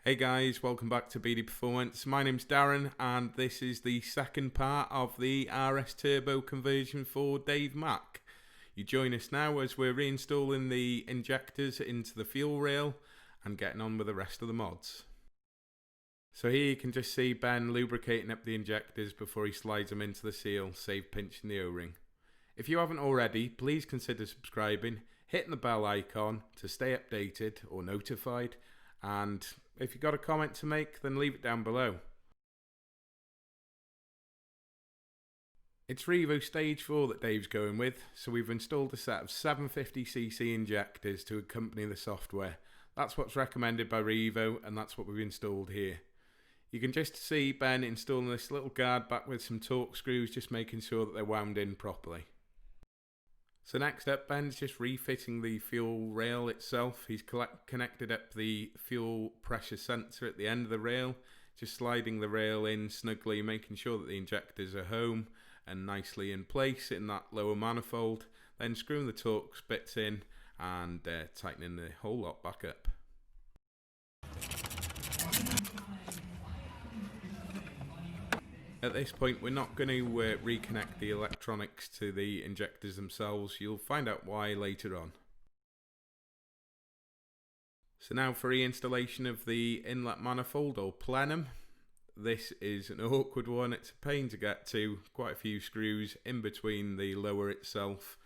Hey guys, welcome back to 𝗙𝗵𝗴𝗏. My name's Darren and this is the second part of the RS Turbo conversion for Dave Mack. You join us now as we're reinstalling the injectors into the fuel rail and getting on with the rest of the mods. So here you can just see Ben lubricating up the injectors before he slides them into the seal, save pinching the O-ring. If you haven't already, please consider subscribing, hitting the bell icon to stay updated or notified, and if you've got a comment to make, then leave it down below. It's Revo Stage 4 that Dave's going with, so we've installed a set of 750cc injectors to accompany the software. That's what's recommended by Revo, and that's what we've installed here. You can just see Ben installing this little guard back with some torque screws, just making sure that they're wound in properly. So next up, Ben's just refitting the fuel rail itself. He's connected up the fuel pressure sensor at the end of the rail, just sliding the rail in snugly, making sure that the injectors are home and nicely in place in that lower manifold, then screwing the torque bits in and tightening the whole lot back up. At this point, we're not going to reconnect the electronics to the injectors themselves. You'll find out why later on. So now for reinstallation of the inlet manifold or plenum. This is an awkward one. It's a pain to get to. Quite a few screws in between the lower itself.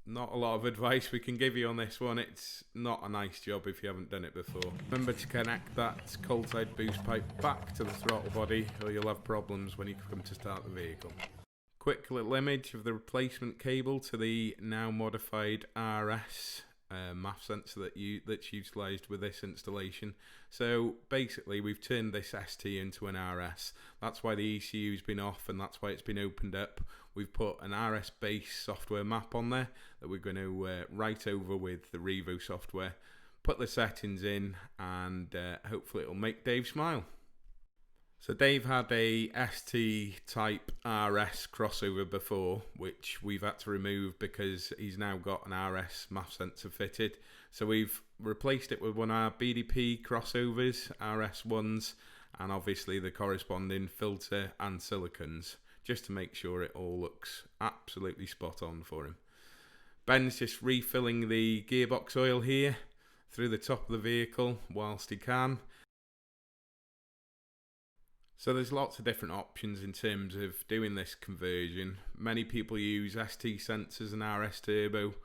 Not a lot of advice we can give you on this one. It's not a nice job if you haven't done it before. Remember to connect that cold side boost pipe back to the throttle body or you'll have problems when you come to start the vehicle. Quick little image of the replacement cable to the now modified RS MAF sensor that's utilised with this installation. So basically we've turned this ST into an RS. That's why the ECU's been off and that's why it's been opened up. We've put an RS based software map on there that we're going to write over with the Revo software, put the settings in, and hopefully it'll make Dave smile. So Dave had a ST type RS crossover before, which we've had to remove because he's now got an RS MAF sensor fitted. So we've replaced it with one of our BDP crossovers, RS ones, and obviously the corresponding filter and silicons, just to make sure it all looks absolutely spot on for him. Ben's just refilling the gearbox oil here through the top of the vehicle whilst he can. So there's lots of different options in terms of doing this conversion. Many people use ST sensors and RS Turbo.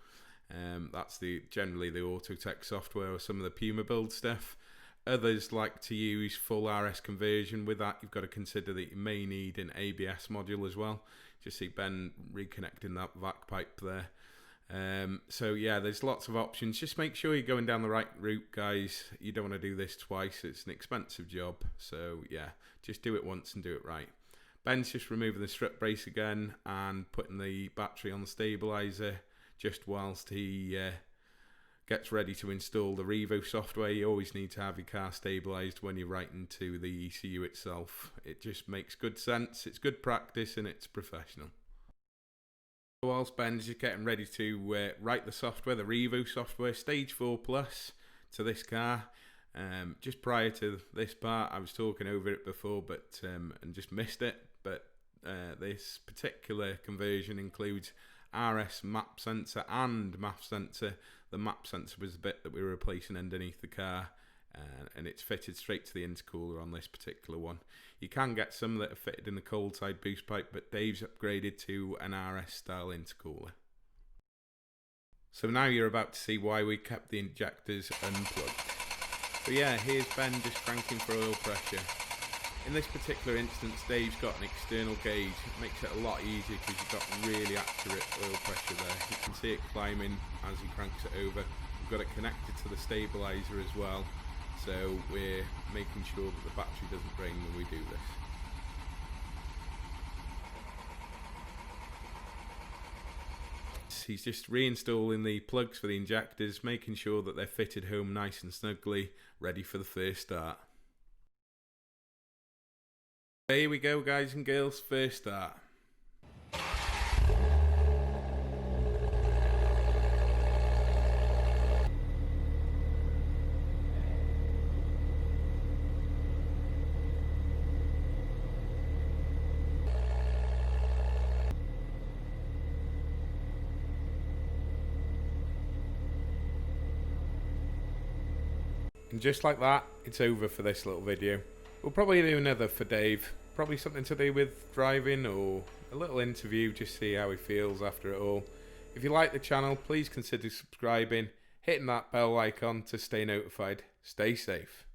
That's generally the Autotech software or some of the Puma build stuff. Others like to use full RS conversion. With that, you've got to consider that you may need an ABS module as well. Just see Ben reconnecting that vac pipe there. So yeah, there's lots of options. Just make sure you're going down the right route, guys. You don't want to do this twice. It's an expensive job. So yeah, just do it once and do it right. Ben's just removing the strut brace again and putting the battery on the stabilizer just whilst he gets ready to install the Revo software. You always need to have your car stabilized when you're writing to the ECU itself. It just makes good sense, it's good practice, and it's professional. Whilst Ben's just getting ready to write the software, the Revo software, Stage 4 Plus, to this car. Just prior to this part, I was talking over it before, but and just missed it. But this particular conversion includes RS map sensor and MAF sensor. The map sensor was the bit that we were replacing underneath the car, and it's fitted straight to the intercooler on this particular one. You can get some that are fitted in the cold side boost pipe, but Dave's upgraded to an RS style intercooler. So now you're about to see why we kept the injectors unplugged. So yeah, here's Ben just cranking for oil pressure. In this particular instance, Dave's got an external gauge. It makes it a lot easier because you've got really accurate oil pressure there. You can see it climbing as he cranks it over. We've got it connected to the stabilizer as well, so we're making sure that the battery doesn't drain when we do this. He's just reinstalling the plugs for the injectors, making sure that they're fitted home nice and snugly, ready for the first start. Here we go, guys and girls, first start. And just like that, it's over for this little video. We'll probably do another for Dave, probably something to do with driving or a little interview, just see how he feels after it all. If you like the channel, please consider subscribing, hitting that bell icon to stay notified. Stay safe.